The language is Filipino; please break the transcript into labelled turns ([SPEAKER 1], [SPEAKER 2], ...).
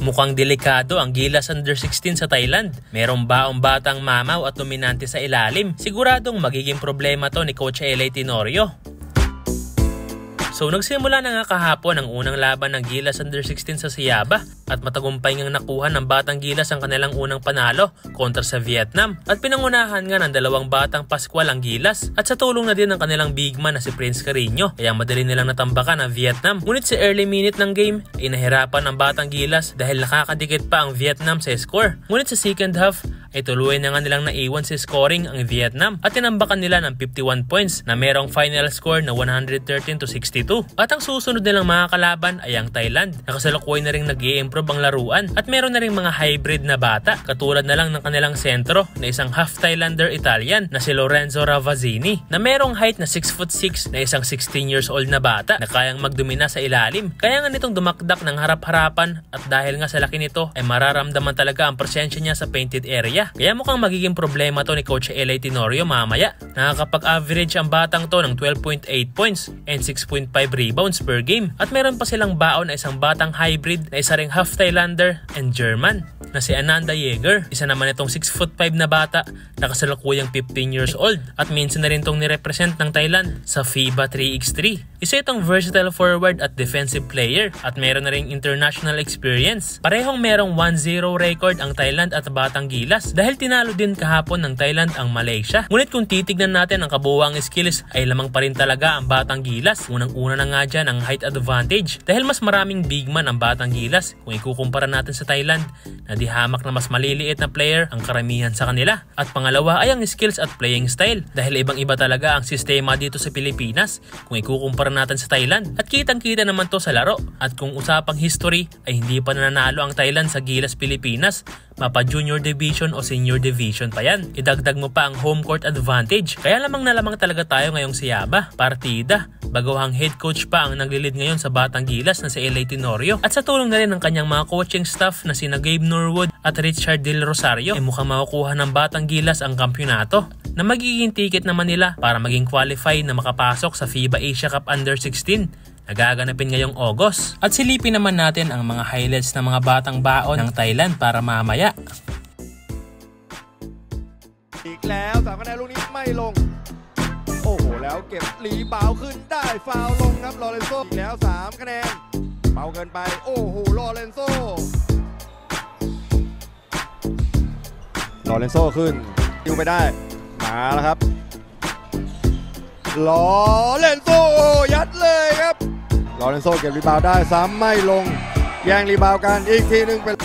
[SPEAKER 1] Mukhang delikado ang Gilas Under-16 sa Thailand. Merong baong batang mamaw at dominante sa ilalim. Siguradong magiging problema to ni Coach LA Tenorio. So nagsimula na nga kahapon ang unang laban ng Gilas Under-16 sa Siaba at matagumpay ngang nakuha ng Batang Gilas ang kanilang unang panalo kontra sa Vietnam at pinangunahan nga ng dalawang batang Pascual ang Gilas at sa tulong na din ng kanilang big man na si Prince Carreño kaya madali nilang natambakan ang Vietnam. Ngunit sa early minute ng game ay nahirapan ang Batang Gilas dahil nakakadikit pa ang Vietnam sa score. Ngunit sa second half ay tuluyan na nga nilang naiwan si scoring ang Vietnam at tinambakan nila ng 51 points na merong final score na 113-62. At ang susunod nilang mga kalaban ay ang Thailand. Nakasalukuyan na rin nag-i-improve ang laruan at meron na rin mga hybrid na bata katulad na lang ng kanilang sentro na isang half Thailander Italian na si Lorenzo Ravazzini na merong height na 6'6" na isang 16 years old na bata na kayang magdomina sa ilalim. Kaya nga nitong dumakdak ng harap-harapan at dahil nga sa laki nito ay mararamdaman talaga ang presensya niya sa painted area. Kaya mukhang magiging problema to ni Coach LA Tenorio mamaya. Nakakapag-average ang batang to ng 12.8 points and 6.5 rebounds per game. At meron pa silang baon na isang batang hybrid na isa ring half Thailander and German na si Ananda Yeager. Isa naman itong 6'5" na bata na kasalukuyang 15 years old at minsan na rin itong nirepresent ng Thailand sa FIBA 3x3. Isa itong versatile forward at defensive player at meron na ring international experience. Parehong merong 1-0 record ang Thailand at Batang Gilas dahil tinalo din kahapon ng Thailand ang Malaysia. Ngunit kung titignan natin ang kabuuang skills ay lamang pa rin talaga ang Batang Gilas. Unang-una na nga dyan ang height advantage dahil mas maraming big man ang Batang Gilas kung ikukumpara natin sa Thailand na di hamak na mas maliliit na player ang karamihan sa kanila. At pangalawa ay ang skills at playing style dahil ibang-iba talaga ang sistema dito sa Pilipinas kung ikukumpara natin sa Thailand. At kitang-kita naman to sa laro. At kung usapang history ay hindi pa nananalo ang Thailand sa Gilas Pilipinas, mapa junior division o senior division pa yan. Idagdag mo pa ang home court advantage. Kaya lamang na lamang talaga tayo ngayong Siaba, partida. Baguhang head coach pa ang naglilid ngayon sa Batang Gilas na si LA Tenorio. At sa tulong na rin ng kanyang mga coaching staff na sina Gabe Norwood at Richard Del Rosario ay mukhang makukuha ng Batang Gilas ang kampyonato na magiging ticket naman nila para maging qualify na makapasok sa FIBA Asia Cup Under-16 na gaganapin ngayong August. At silipin naman natin ang mga highlights ng mga batang baon ng Thailand para mamaya.
[SPEAKER 2] อีกแล้ว3คะแนนลูกนี้ไม่ลงโอ้โหแล้วเก็บรีบาวขึ้นได้ฟาวลงครับลอเรนโซอีกแล้ว3คะแนนเบาเกินไปโอ้โหลอเรนโซขึ้นยิงไปได้มาแล้วครับลอเรนโซยัดเลยครับลอเรนโซเก็บรีบาวได้ซ้ำไม่ลงแย่งรีบาวกันอีกทีนึงเป็น